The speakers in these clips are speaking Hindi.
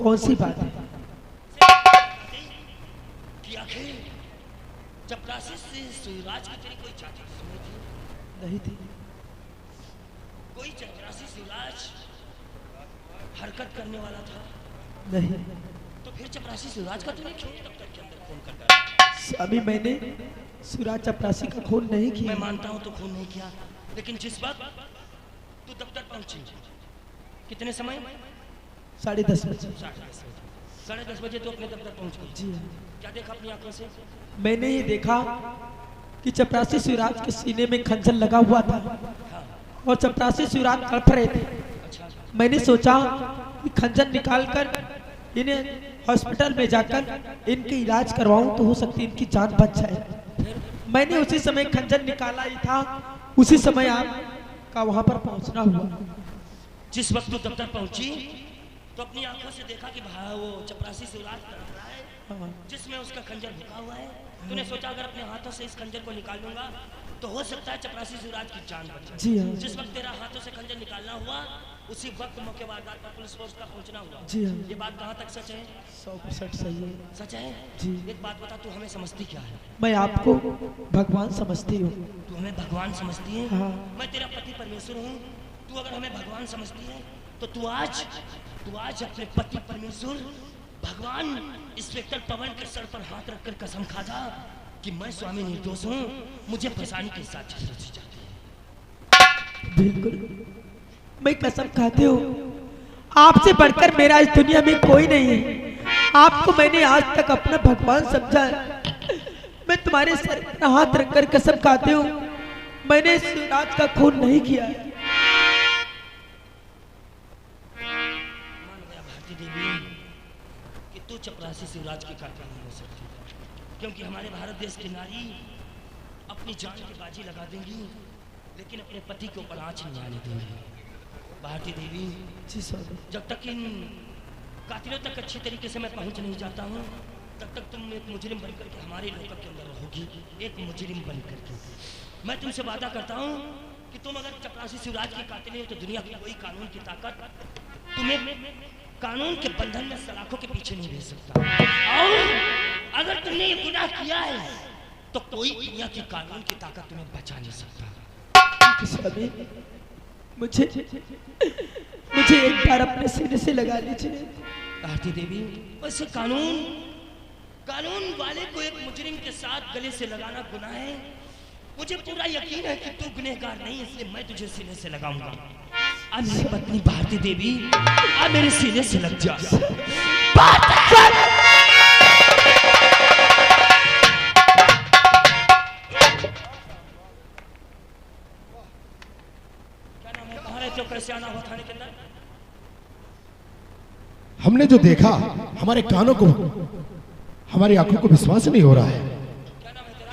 कौन सी बात है? कि आखिर चपरासी से शिवराज की तेरी कोई चाची दुश्मनी थी? नहीं थी। कोई चपरासी शिवराज हरकत करने वाला था? नहीं। तो फिर चपरासी शिवराज का तूने क्यों दफ्तर के अंदर खून कर डाला? स्वामी मैंने शिवराज चपरासी का खून नहीं किया। मैं मानता हूँ तो खून नहीं किया, लेकिन जिस वक्त तू दफ्तर पहुंची कितने समय? 10:30 बजे। 10:30 बजे तो अपने दफ्तर पहुंच गई। जी हाँ। क्या देखा अपनी आंखों से? मैंने ये देखा कि चपरासी शिवराज के सीने में खंजर लगा हुआ था और चपरासी शिवराज तड़प रहे थे। अच्छा। मैंने सोचा कि खंजर निकालकर इन्हें हॉस्पिटल में जाकर इनकी इलाज करवाऊं तो हो सकती इनकी जान बच जाए। मैंने उसी समय खंजर निकाला ही था, उसी समय आपका वहां पर पहुंचना हुआ। जिस वक्त तू दफ्तर पहुंची तो अपनी आंखों से देखा कि भाई वो चपरासी शिवराज तड़प रहा है, जिसमें उसका खंजर झुका हुआ है। तूने सोचा अगर अपने हाथों से इस खंजर को निकाल लूंगा तो हो सकता है चपरासी शिवराज की जान बच जाए। जी हाँ। जिस वक्त तेरा हाथों से खंजर निकालना हुआ उसी वक्त मौके वारदात पर पुलिस फोर्स का पहुंचना हुआ। जी हाँ। ये बात कहाँ तक सच है? 100% सही है। सच है? जी। एक बात बता, तू हमें समझती क्या है? मैं आपको भगवान समझती हूँ। तू हमें भगवान समझती है? हाँ। मैं तेरा पति परमेश्वर हूँ। तू अगर हमें भगवान समझती है तो तू आज अपने पति परमेश्वर भगवान इंस्पेक्टर पवन के सर पर हाथ रखकर कसम खा था कि मैं स्वामी निर्दोष हूँ, मुझे फंसाने की साजिश रची जाती है। बिल्कुल, मैं कसम खाती हूँ। आपसे बढ़कर मेरा इस दुनिया में कोई नहीं है। आपको मैंने आज तक अपना भगवान समझा है। मैं तुम्हारे सर पर हाथ रखकर कसम खाती हूँ, मैंने शिवराज का खून नहीं किया है। भारती देवी कि तू चपरासी शिवराज की कातिल नहीं हो सकती, क्योंकि हमारे भारत देश की नारी अपनी जान की बाजी लगा देंगी लेकिन अपने पति के ऊपर आंच नहीं आने देंगी। भारती देवी जी सर। जब तक इन कातिलों तक अच्छी तरीके से मैं पहुंच नहीं जाता हूं तब तक तुम एक मुजरिम बनकर के हमारे लोक के अंदर रहोगी, एक मुजरिम बनकर के। मैं तुमसे वादा करता हूं कि तुम अगर चपरासी शिवराज की कातिल हो तो दुनिया की कोई कानून की ताकत तुम्हें कानून के बंधन में सलाखों के पीछे नहीं भेज सकता। और अगर तुमने ये गुनाह किया है तो कोई दुनिया की कानून की ताकत तुम्हें बचा नहीं सकता। मुझे एक बार अपने सीने से लगा लीजिए। भारती देवी, वैसे कानून वाले को एक मुजरिम के साथ गले से लगाना गुनाह है। मुझे पूरा यकीन है कि तू गुनहगार नहीं, इसलिए मैं तुझे सीने से लगाऊंगा। आ मेरी पत्नी भारती देवी, आ मेरे सीने से लग जा। क्या नाम है? कहाँ रहते हो? कैसे आना हुआ थाने के अंदर? हमने जो देखा हमारे कानों को, हमारी आंखों को विश्वास नहीं हो रहा है।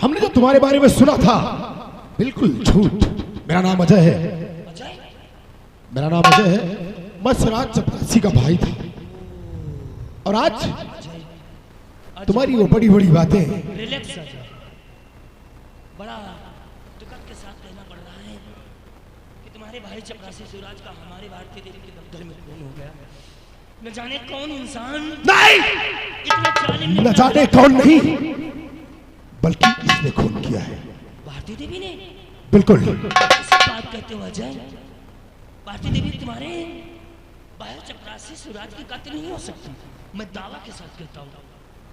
हमने जो तुम्हारे बारे में सुना था बिल्कुल झूठ। मेरा नाम अजय है। मेरा नाम अजय है। मैं शिवराज चपरासी का भाई था और आज तुम्हारी वो बड़ी बड़ी बातें। रिलैक्स अजय, बड़ा दुखद के साथ कहना पड़ रहा है कि तुम्हारे भाई चपरासी शिवराज का हमारे भारतीय देवी के दफ्तर में खून हो गया। न जाने कौन इंसान नहीं, इतने जालिम न जाने कौन नहीं, बल्कि इसने खून किया है। भारती देवी ने? बिल्कुल। कैसी बात कहते हो अजय? भारती देवी तुम्हारे भाई चपरासी शिवराज की कातिल नहीं हो सकती। मैं दावा के साथ कहता हूँ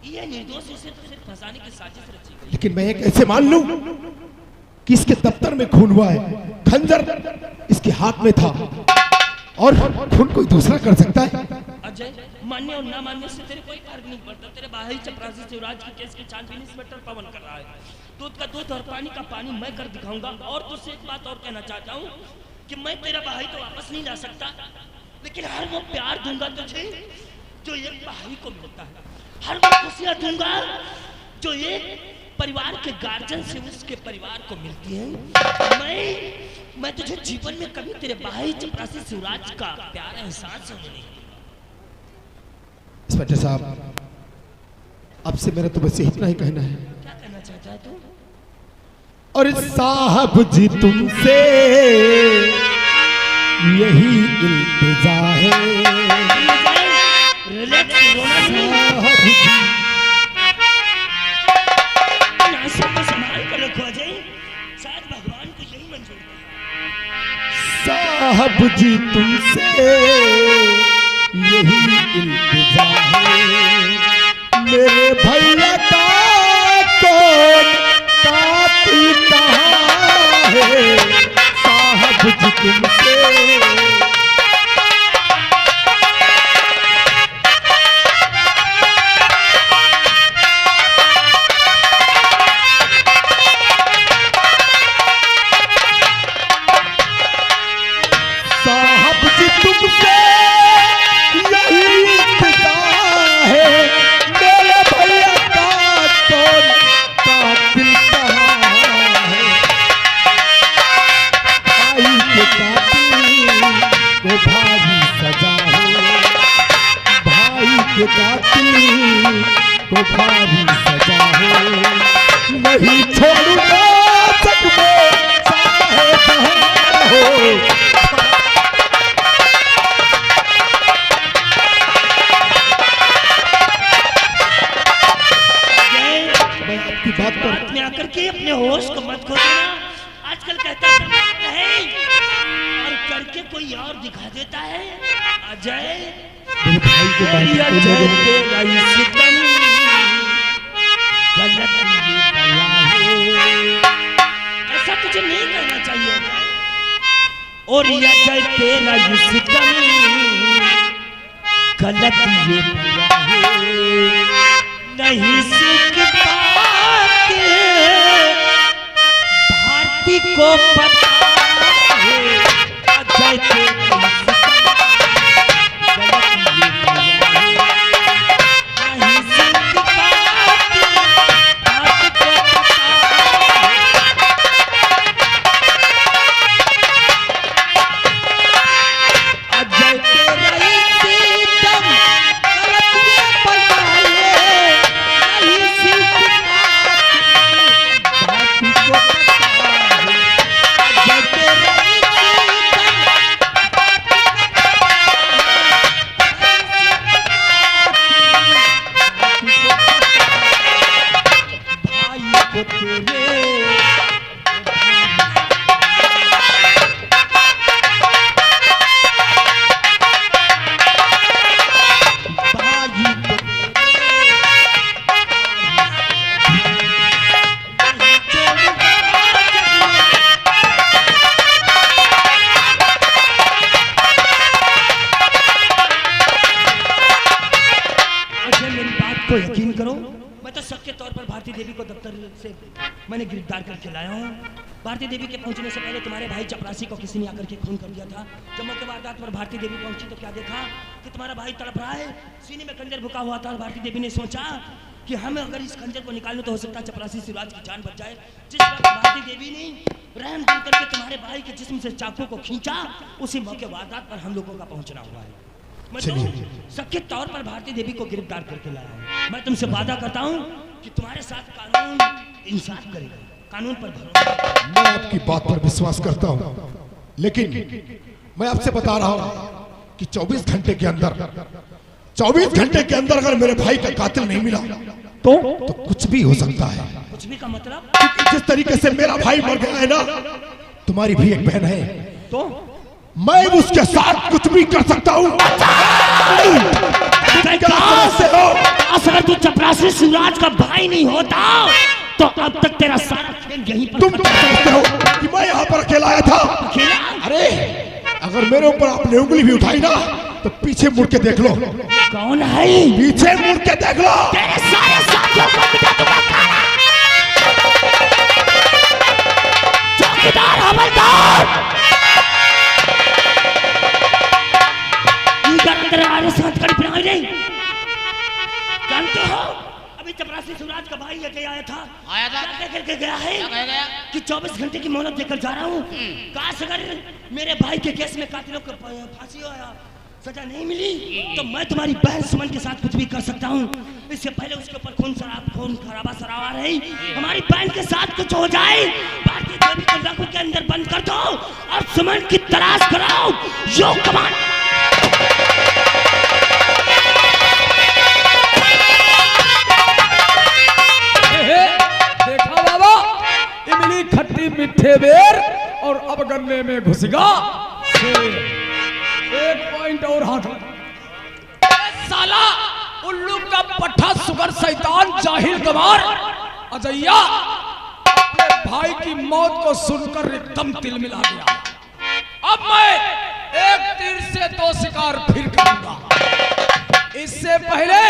ये निर्दोष इसे तो सिर्फ फंसाने की साजिश रची गई। लेकिन मैं ये कैसे मान लूं कि इसके दफ्तर में खून हुआ है? खंजर इसके हाथ में था और खून कोई दूसरा कर सकता है? अजय, मानने और ना मानने से तेरे कोई फर्क नहीं पड़ता। तेरे भाई चपरासी शिवराज के केस की छानबीन इंस्पेक्टर पवन कर रहा है। दूध का दूध और पानी का पानी मैं कर दिखाऊंगा। और तुझसे एक बात और कहना चाहता हूँ कि मैं तेरा भाई तो वापस नहीं ला सकता, लेकिन हर वो प्यार दूंगा तुझे जो एक भाई को मिलता है। हर वो खुशियां दूंगा जो एक परिवार के गार्जियन से उसके परिवार को मिलती है। मैं तुझे जीवन में कभी तेरे भाई चपरासी शिवराज का प्यार एहसास होने नहीं। इंस्पेक्टर साहब, आपसे मेरा तो बस इतना ही कहना है। क्या कहना चाहता है तू? और साहब जी तुमसे यही इल्तिजा है। रिलैक्स रोना नहीं। साहब जी, नासिर को संभाल कर रखो अजय, शायद भगवान को यही मंजूर है। साहब जी तुमसे यही इल्तिजा है, मेरे भैया का कौन कातिल कहाँ है, साहब जी तुमसे साहब जी तुमसे यही इल्तिजा है, मेरे भैया का कौन कातिल कहाँ है, भाई के कातिल को भारी सजा हो, भाई के कातिल को भारी सजा हो, नहीं छोड़ूंगा सकते चाहे जहाँ हो। मैं आपकी बात पर बात में आकर के अपने होश को मत खो देना। आजकल कहता है और करके कोई और दिखा देता है। अजय मेरे भाई के बात तेरी को अजय लोगों ने तेरा ये सितम गलत ये बला है। ऐसा तुझे नहीं करना चाहिए। और ये अजय तेरा ये सितम गलत ये बला है। नहीं सीख पाते भारती को पता है अजय तेरा ये सितम गलत ये बला है। नहीं सीख पाते भारती को पता है अजय तेरा ये सितम गलत ये बला है। नहीं सीख पाते भारती को पता है अजय तेरा ये भाई को तेरे भाई को अच्छा मेरी बात को यकीन करो, मैं तो शक के तौर पर भारती देवी को दफ्तर से मैंने गिरफ्तार करके लाया हूँ। भारती देवी के पहुंचने से पहले तुम्हारे भाई चपरासी को किसी ने आकर के खून कर दिया था। जब मौके वारदात पर भारती देवी पहुंची तो क्या देखा कि तुम्हारा भाई तड़प रहा है, सीने में खंजर भुका हुआ था। और भारती देवी ने सोचा कि हम अगर इस खंजर को निकाल तो हो सकता है चपरासी शिवराज की जान बच जाए। जिस वक्त भारती देवी ने रहम दिल करके तुम्हारे भाई के जिस्म से चाकू को खींचा, उसी मौके वारदात पर हम लोगों का पहुंचना हुआ है। मैं तो सबके तौर पर भारती देवी को गिरफ्तार करके लाया हूँ। मैं तुमसे वादा करता हूँ कि तुम्हारे साथ कानून इंसाफ करेगा, कानून पर भरोसा। मैं आपकी बात पर विश्वास करता हूं, लेकिन मैं आपसे बता रहा हूं कि 24 घंटे के अंदर अगर मेरे भाई का कातिल नहीं मिला तो कुछ भी हो सकता है। कुछ भी का मतलब? क्योंकि जिस तरीके से मेरा भाई मर गया है ना, तुम्हारी भी एक बहन है, तो मैं उसके साथ कुछ भी कर सकता हूँ। अगर तू चपरासी शिवराज का भाई नहीं होता तो अब तक तेरा सारा खेल यहीं पर तुम समझते हो कि मैं यहाँ पर अकेला आया था? अकेला? अरे अगर मेरे ऊपर आपने उंगली भी उठाई ना तो पीछे मुड़ के देख लो। कौन है? पीछे मुड़ के देख लो। तेरे सारे साथियों को मिटा दूंगा काला। चौकीदार हवलदार अंदर आने साथ कड़ी पिनाई नहीं। जानते हो अभी चपरासी शिवराज का भाई लेके आया था क्या करके गया है कि 24 घंटे की मोहलत देकर जा रहा हूँ। काश अगर मेरे भाई के केस में कातिलों को फांसी हो या सजा नहीं मिली तो मैं तुम्हारी बहन सुमन के साथ कुछ भी कर सकता हूँ। इससे पहले उसके ऊपर खून खराबा सरावा रही, हमारी बहन के साथ कुछ हो जाए, भारतीय देवी को लाखों के अंदर बंद कर दो और सुमन की तलाश कराओ। यो कमान थी मिठे बेर और अब गन्ने में घुस गया शेर। एक पॉइंट और हाथ साला उल्लू का पट्टा सुगर शैतान जाहिल गवार अजैया अपने भाई की मौत को सुनकर एकदम तिलमिला गया। अब मैं एक तीर से 2 शिकार फिर करूंगा। इससे पहले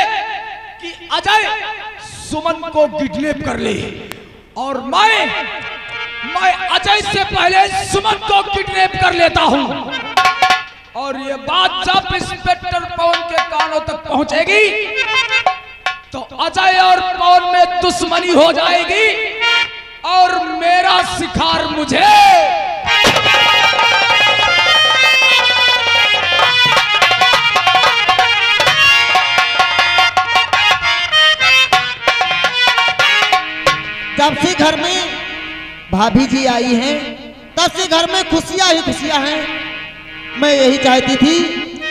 कि अजय सुमन को किडनैप कर ले और मैं अजय से पहले सुमन को किडनैप कर लेता हूं। और ये बात जब इंस्पेक्टर पवन के कानों तक पहुंचेगी तो अजय और पवन में दुश्मनी हो जाएगी और मेरा शिकार मुझे जब से घर में भाभी जी आई हैं तब से घर में खुशियां ही खुशियां हैं। मैं यही चाहती थी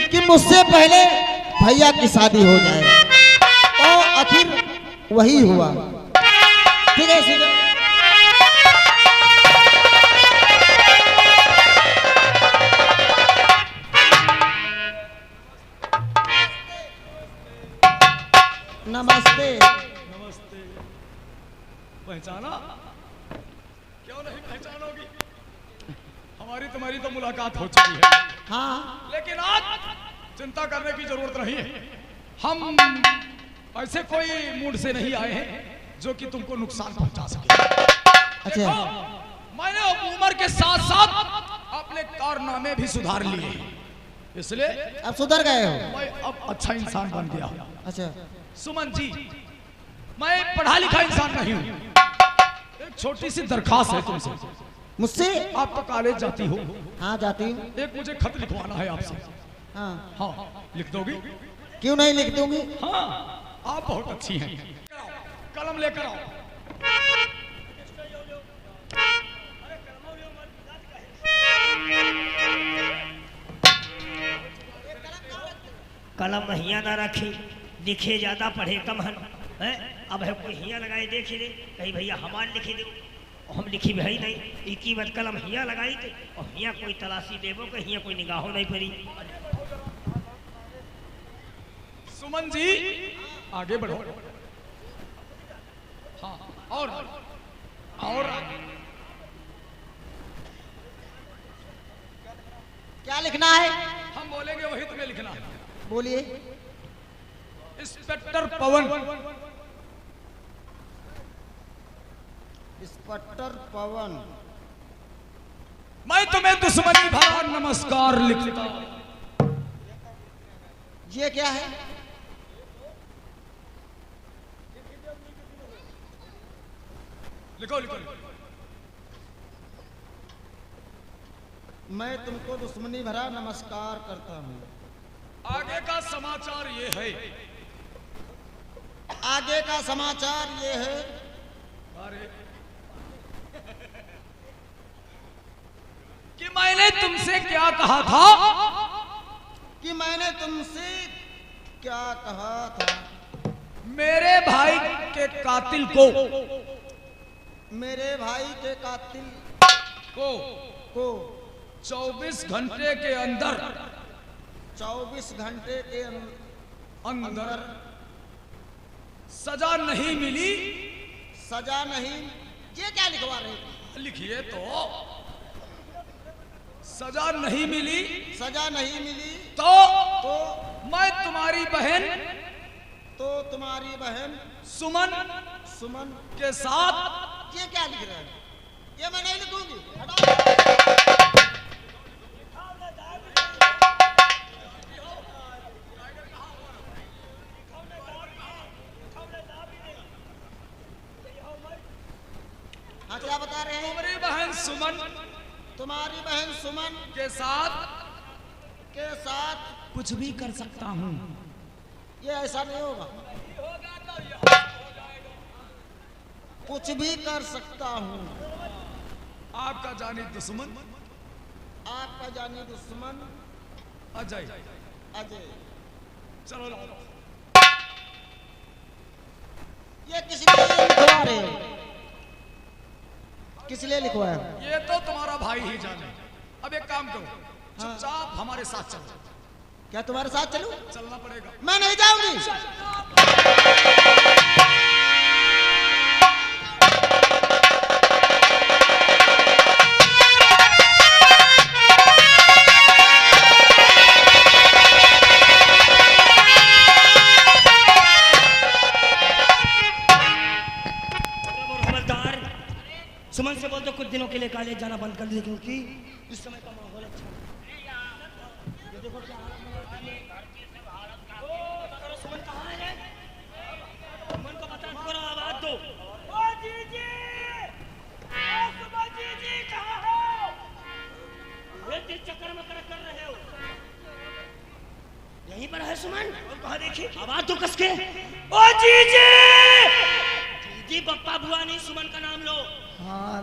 कि मुझसे पहले भैया की शादी हो जाए और आखिर वही हुआ। ठीक है सीधे नमस्ते। पहचाना? क्यों नहीं पहचानोगी? हमारी तुम्हारी तो मुलाकात हो चुकी है। हाँ लेकिन आज चिंता करने की जरूरत नहीं है। हम ऐसे कोई मूड से नहीं आए हैं जो कि तुमको नुकसान पहुंचा सके। अच्छा मैंने उम्र के साथ साथ अपने कारनामे भी सुधार लिए, इसलिए अब सुधर गए हो? मैं अब अच्छा इंसान बन गया हूं। अच्छा सुमन जी, मैं पढ़ा लिखा इंसान नहीं हूं। एक छोटी सी दरखास्त है तुमसे। मुझसे? आप तो कॉलेज जाती हो। हाँ जाती हूँ। एक मुझे खत लिखवाना है आपसे। हाँ हाँ लिख दोगी? क्यों नहीं लिख दूंगी। हाँ आप बहुत अच्छी हैं। कलम लेकर आओ। कलम हिया ना रखी, लिखे ज्यादा पढ़े कम हन है। अब है कोई हिया लगाए देख ले कहीं भैया हमार लिखे दो, हम लिखी भाई नहीं इकी बात कलम हिया लगाई थे और हिया कोई तलाशी देवो कि हिया कोई निगाहों नहीं पड़ी। सुमन जी आगे बढ़ो। हाँ और क्या लिखना है? हम बोलेंगे वही तुम्हें लिखना है। बोलिए। इंस्पेक्टर पवन। इंस्पेक्टर पवन। मैं तुम्हें दुश्मनी भरा नमस्कार लिखता हूं। ये क्या है? लिखो लिखो। मैं तुमको दुश्मनी भरा नमस्कार करता हूँ। आगे का समाचार ये है। आगे का समाचार ये है। अरे कि मैंने तुमसे क्या कहा था? कि मैंने तुमसे क्या कहा था? मेरे भाई के कातिल को मेरे भाई के कातिल को 24 घंटे के अंदर 24 घंटे के अंदर सजा नहीं मिली। सजा नहीं। ये क्या लिखवा रहे? लिखिए तो। सजा नहीं मिली। सजा नहीं मिली तो तो मैं तुम्हारी बहन सुमन के साथ। ये क्या लिख रहे हैं? ये मैं नहीं लिखूंगी। हटाओ। हाँ क्या बता रहे हैं? तुम्हारी बहन सुमन के साथ कुछ भी कर सकता हूँ। ये ऐसा नहीं होगा। कुछ भी कर सकता हूँ। आपका जानी दुश्मन अजय। चलो लाओ। ये किसी को लिखवा रहे हो? किस लिए लिखवाया? ये तो तुम्हारा भाई ही जाने। अब एक काम करो, चुपचाप हमारे साथ चलो। क्या तुम्हारे साथ चलूं? चलना पड़ेगा। मैं नहीं जाऊंगी। सुमन से बोल दो कुछ दिनों के लिए कॉलेज जाना बंद कर दे, क्योंकि इस समय का माहौल अच्छा नहीं। ये देखो क्या सुमन कहाँ है? सुमन को बता करो, आवाज दो। ओ जीजी, ओ सुमन जीजी कहाँ हो? ये किस चक्कर में कर रहे हो? यहीं पर है सुमन। और कहाँ देखी? आवाज दो कसके। ओ जीजी, जीजी बप्पा बुआ नहीं, सुमन का नाम लो। हाँ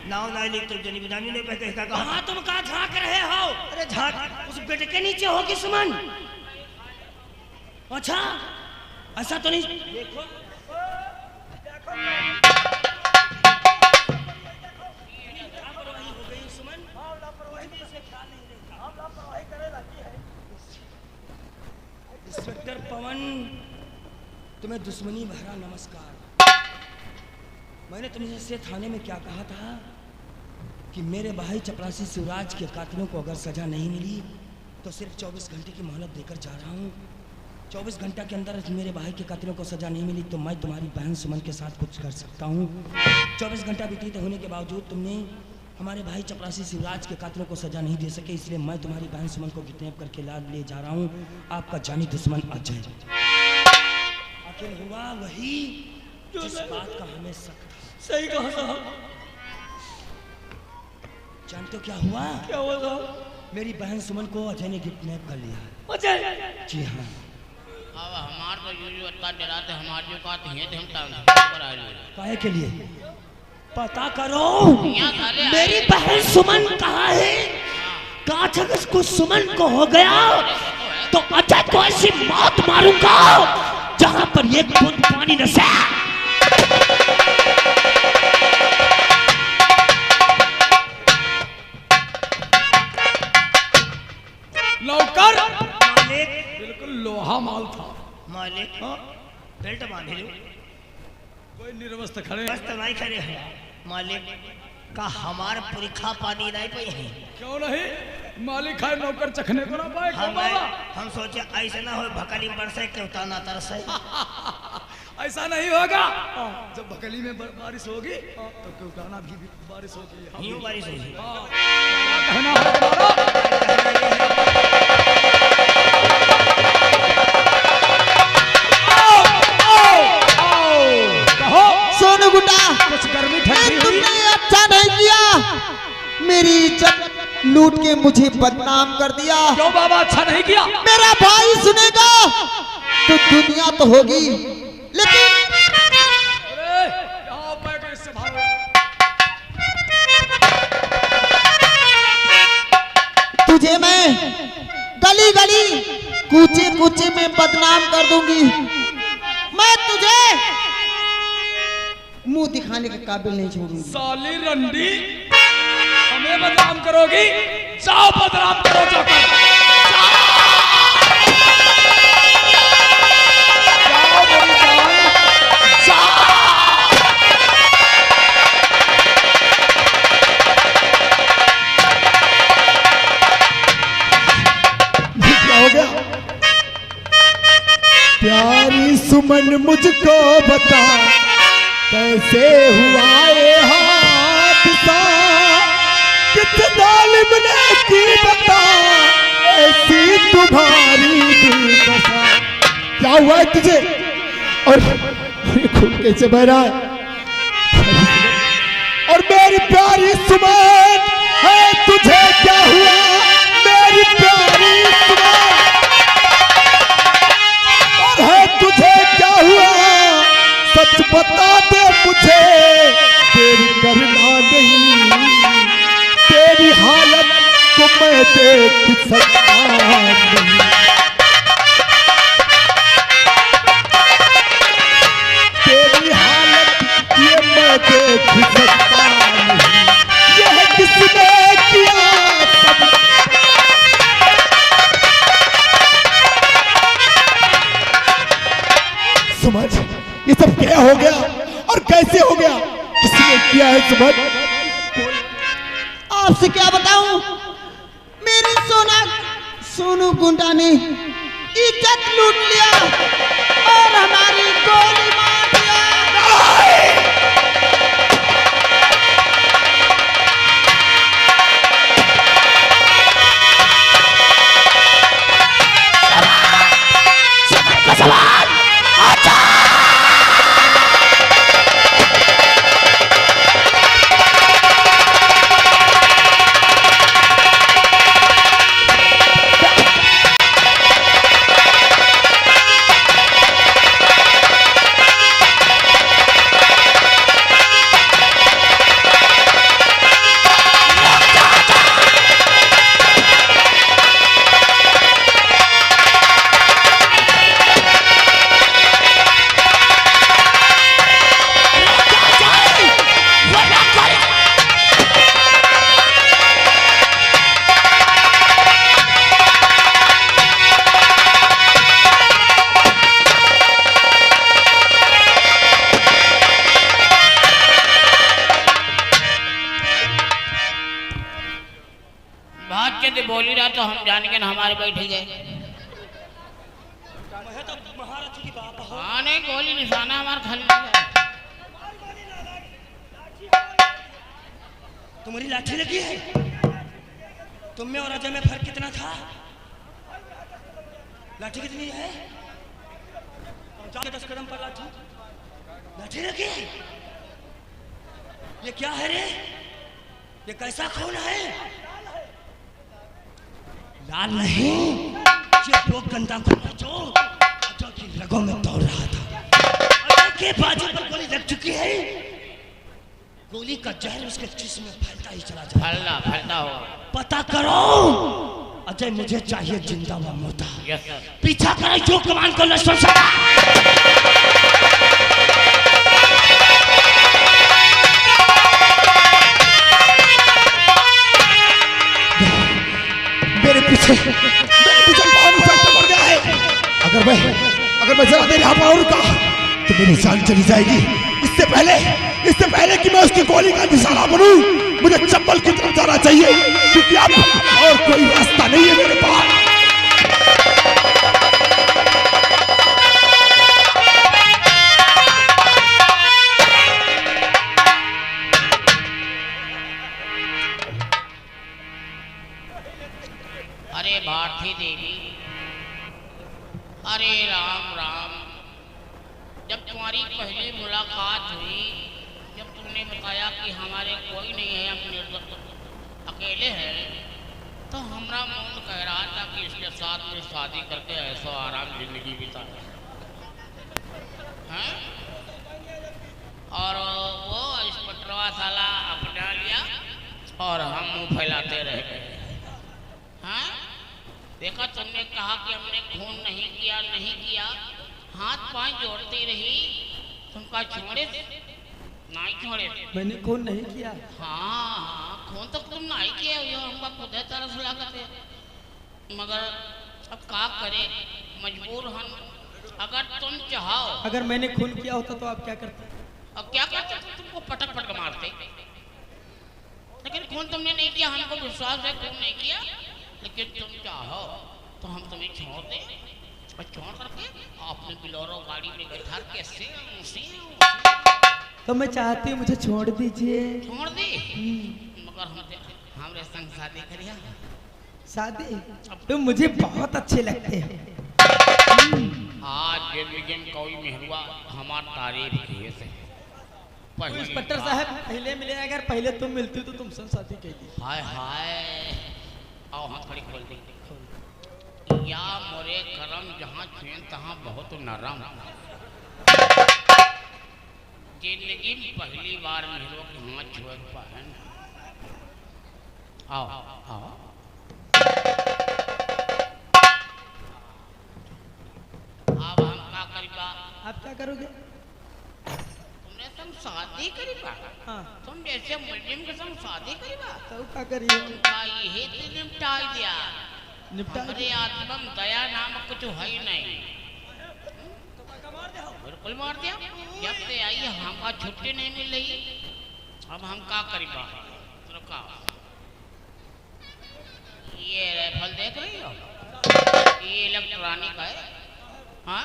नाव ना लिख तो जनी बिदानी ने कहते कहा तुम कहाँ झांक रहे हो? अरे झांक उस बेटे के नीचे होगी सुमन। अच्छा ऐसा तो नहीं। देखो इंस्पेक्टर पवन, तुम्हें दुश्मनी भरा नमस्कार। मैंने तुमसे थाने में क्या कहा था कि मेरे भाई चपरासी शिवराज के कातिलों को अगर सजा नहीं मिली तो सिर्फ 24 घंटे की मोहलत देकर जा रहा हूँ। 24 घंटा के अंदर मेरे भाई के कातिलों को सजा नहीं मिली तो मैं तुम्हारी बहन सुमन के साथ कुछ कर सकता हूँ। 24 घंटा व्यतीत होने के बावजूद तुमने हमारे भाई चपरासी शिवराज के कातिलों को सजा नहीं दे सके, इसलिए मैं तुम्हारी बहन सुमन को किडनैप करके लाद ले जा रहा हूँ। आपका जानी दुश्मन अजय। आखिर हुआ वही जिस बात का हमें शक। सही कहा साहब। जानते हो क्या हुआ? क्या हुआ साहब? मेरी बहन सुमन को अजय ने किडनैप कर लिया। अजय? जी हाँ। अब हमार तो यूं अत्ता डराते हमार जो का है हम पर आ रहे काहे के लिए? पता करो मेरी बहन सुमन कहाँ है? काश अगर कुछ सुमन को हो गया तो अजय को ऐसी मौत मारूंगा जहाँ पर ये बूंद पानी न से। नौकर मालिक। बिल्कुल लोहा माल था। मालिक बेल्ट बांधे लो। कोई निर्वस्त खड़े बस तो नहीं खड़े हैं मालिक। का हमार परीक्षा पानी नहीं पाई है। क्यों नहीं? मालिक है नौकर चखने को ना पाए क्यों बाबा? हम सोचे ऐसे ना हो भकली बरसे के उताना तरसे। ऐसा नहीं होगा। जब भकली में बारिश होगी तो क्यों भी बारिश होगी। यूं बारिश होगी। कहना है तुम्हारा। सोनू गुड्डा, कुछ गर्मी ठंडी हुई। तुमने अच्छा नहीं किया। मेरी इज्जत लूट के मुझे बदनाम कर दिया। क्यों बाबा अच्छा नहीं किया? मेरा भाई सुनेगा तो दुनिया तो होगी, लेकिन अरे यहाँ मैं कैसे भागूं? तुझे मैं गली गली कूचे कूचे में बदनाम कर दूंगी। मैं तुझे मुंह दिखाने के काबिल नहीं छोड़ूंगी। साली रंडी, हमें बदनाम करोगी? जाओ बदनाम करो जाकर। जाओ मेरी जान, जाओ। क्या हो गया? प्यारी सुमन मुझको बता कैसे हुआ ये हादसा, किस जालिम ने की बता ऐसी तुम्हारी दुर्दशा। क्या हुआ है तुझे? और खून कैसे बह रहा है? और मेरी प्यारी सुमन है, तुझे क्या हुआ मेरी प्यारी सुमन? और है तुझे क्या हुआ? सच बता दे मुझे, तेरी करना नहीं, तेरी हालत को मैं देख सकता नहीं। तेरी हालत ये मैं देख सकता नहीं। यह किसने किया सब समझ, ये सब क्या हो गया और कैसे हो गया, किसने किया है समझ? आपसे क्या बताऊं, मेरी सोनू गुंडा ने इज्जत लूट लिया और हमारी गोली मार दिया। बात यदि बोली रहा तो हम जान के न हमारे बैठे गए। मैं तो महाराज की बाप हो। हाँ नहीं, गोली निशाना हमारा खाली नहीं है। तुम्हारी लाठी लगी है। तुम में और अजय में फर्क कितना था? लाठी कितनी है? और जाके 10 कदम पर लाठी लगी है। ये क्या है रे? ये कैसा खून है? लाल नहीं, ये दो गंदा खून है जो अजय की रगों में दौड़ रहा था। अजय के बाजू पर गोली लग चुकी है। गोली का जहर उसके जिस्म में फैलता ही चला जाता। फैलता हो। पता करो अजय, मुझे चाहिए जिंदा व मुर्दा। Yes sir. पीछा करो जो कमान को लश्कर से। मेरे पीछे बहुत इंस्पेक्टर पड़ गया है। अगर मैं जरा देर यहाँ पर और रुका तो मेरी जान चली जाएगी। इससे पहले कि मैं उसकी गोली का निशाना बनूं, मुझे चप्पल की तरफ जाना चाहिए, क्योंकि अब और कोई रास्ता नहीं है मेरे पास। अरे भारती देवी, अरे राम राम। जब तुम्हारी पहली मुलाकात हुई, जब तुमने बताया कि हमारे कोई नहीं है, हम अकेले हैं, तो हमारा मन कह रहा था कि इसके साथ में शादी करके ऐसा आराम जिंदगी बिताए हैं। और वो इंस्पेक्टरवा साला अपना लिया और हम मुंह फैलाते रह गए। हाँ देखा, तुमने कहा कि हमने खून नहीं किया, हाथ पांव जोड़ती रही, तुम कहा छोड़े नहीं छोड़े। मैंने खून नहीं किया। हाँ खून तो तुम नहीं किया, हमका खुद तरस लागते, मगर अब का करे, मजबूर हम। अगर तुम चाहो, अगर मैंने खून किया होता तो आप क्या करते? अब क्या करते, तुमको पटक पटक मारते। लेकिन खून तुमने नहीं किया, हमको विश्वास है खून नहीं किया। लेकिन तुम चाहो तो हम तुम्हें छोड़ दें और छोड़ करके अपने बिलोरो गाड़ी में बैठा के तो मैं चाहती हूँ मुझे छोड़ दीजिए। छोड़ दे, मगर हमारे संग शादी करिया। शादी? तुम मुझे बहुत अच्छे लगते हैं। आज जिंदगी में कोई मेहरुआ हमार तारीफ किए से इंस्पेक्टर साहब पहले मिले, अगर पहले तुम मिलती तो तुमसे शादी कीजिए। हाय हाय, आओ हाथ खड़ी खोल दे। या मोरे करम जहाँ छुए तहाँ बहुत नरम। जिंदगी में पहली बार मेहरो के हाथ छुए पाए। आओ आओ, अब हम क्या करेगा? आप क्या करोगे? तुमने तुम शादी करीबा हाँ तुम जैसे मुलजिम के संग शादी करीबा तो का करिए उनका यही तो निपटाई दिया निपटा हमारे आत्मा में दया नाम कुछ है ही नहीं बिल्कुल मार दिया जब से आई हमका छुट्टी नहीं मिल रही अब हम का करीबा रुका ये राइफल देख रही हो ये इलेक्ट्रॉनिक है हाँ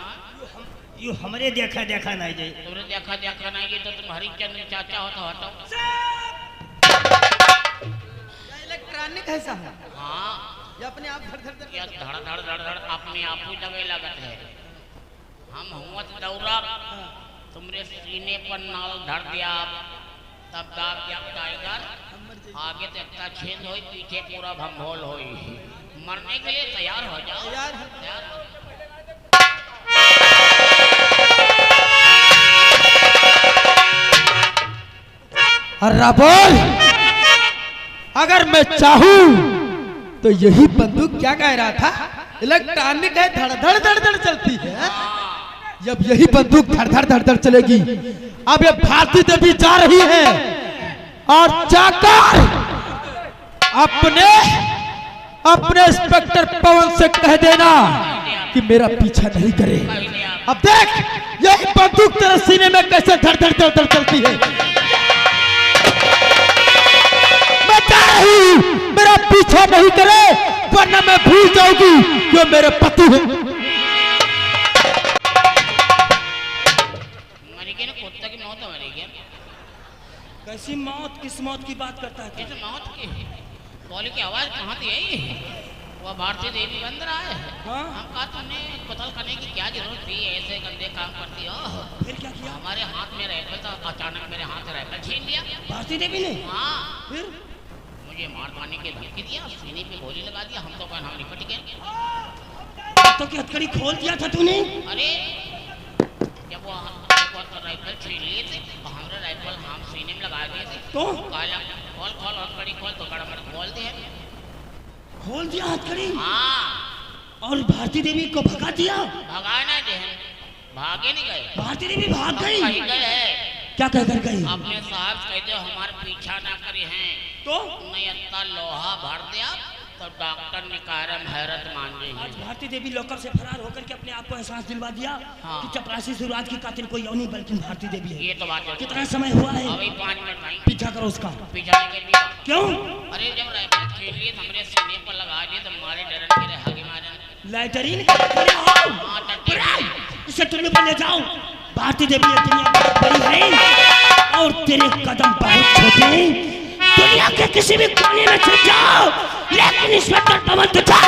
यू हमरे देखा देखा नहीं जाए तुमने देखा देखा नहीं ये तो तुम हरिचंद्र चाचा हो तो हटाओ इलेक्ट्रॉनिक है साहब हाँ ये अपने आप धड़ धड़ क्या धड़ धड़ धड़ धड़ अपने आप ही लगे लगत है हम हुआ दौरा तुमरे सीने पर नाल धर दिया तब दाब दिया टाइगर आगे देखता छेद होई पीछे पूरा भंभोल होई मरने के लिए तैयार हो जाओ तैयार हो। अर्रा बोल अगर मैं चाहूं तो यही बंदूक क्या कह रहा था इलेक्ट्रॉनिक है धड़ धड़ धड़ धड़ चलती है जब यही बंदूक धड़ धड़ धड़ धड़ चलेगी अब ये भारती देवी जा रही है और जाकर अपने अपने इंस्पेक्टर पवन से कह देना कि मेरा पीछा नहीं करे अब देख यही बंदूक तेरे सीने में कैसे धड़ धड़ धड़ धड़ चलती है मैं जा रही हूं मेरा पीछा नहीं करे वरना मैं भूल जाऊंगी कि मेरे पति हैं मरेगी ना कुत्ता की मौत मरेगी कैसी मौत किस मौत की बात करता है कैसे मौत की बोली की आवाज कहाँ थी आई वो भारतीय देवी बंद रहा है हाँ? हम कहा तुमने कत्ल करने की क्या जरूरत थी ऐसे गंदे काम करती हो फिर क्या किया हमारे हाथ में राइफल था अचानक मेरे हाथ से राइफल छीन लिया भारती देवी ने हाँ फिर मुझे मार मारने की धमकी दिया सीने पे गोली लगा दिया हम तो हम निपट गए तो की हथकड़ी खोल दिया था तूने अरे जब वो राइफल छीन लिए थे तो हमारे राइफल हम सीने में लगा दिए थे तो काला खोल खोल हथकड़ी खोल तो गड़बड़ खोल दिया खोल दिया हथकड़ी हाँ और भारती देवी को भगा दिया भगाए ना जहन भागे नहीं गए भारती देवी भाग गई कहीं गए है क्या कहकर गई अपने साहब कहते हो हमारे पीछा ना करे हैं तो नहीं इतना लोहा भर दिया तो डॉक्टर ने कहा हैरत मान गई आज भारती देवी लॉकर से फरार होकर के अपने आप को एहसास दिलवा दिया हाँ। कि चपरासी शिवराज की कातिल कोई और नहीं बल्कि भारती देवी है ये तो बात है कितना समय हुआ है अभी 5 मिनट नहीं पीछा करो उसका पीछा नहीं कर दिया क्यों अरे जब राइफल खेल लिए तो हमरे सीने पर लगा दिए तो मारे डरन के रह गए मारे लाइटरीन इसे टुल्लू पर ले जाओ भारती देवी ये दुनिया बहुत बड़ी है और तेरे कदम बहुत छोटे हैं दुनिया के किसी भी कोने में छुप जाओ लेकिन इंस्पेक्टर पवन तुझे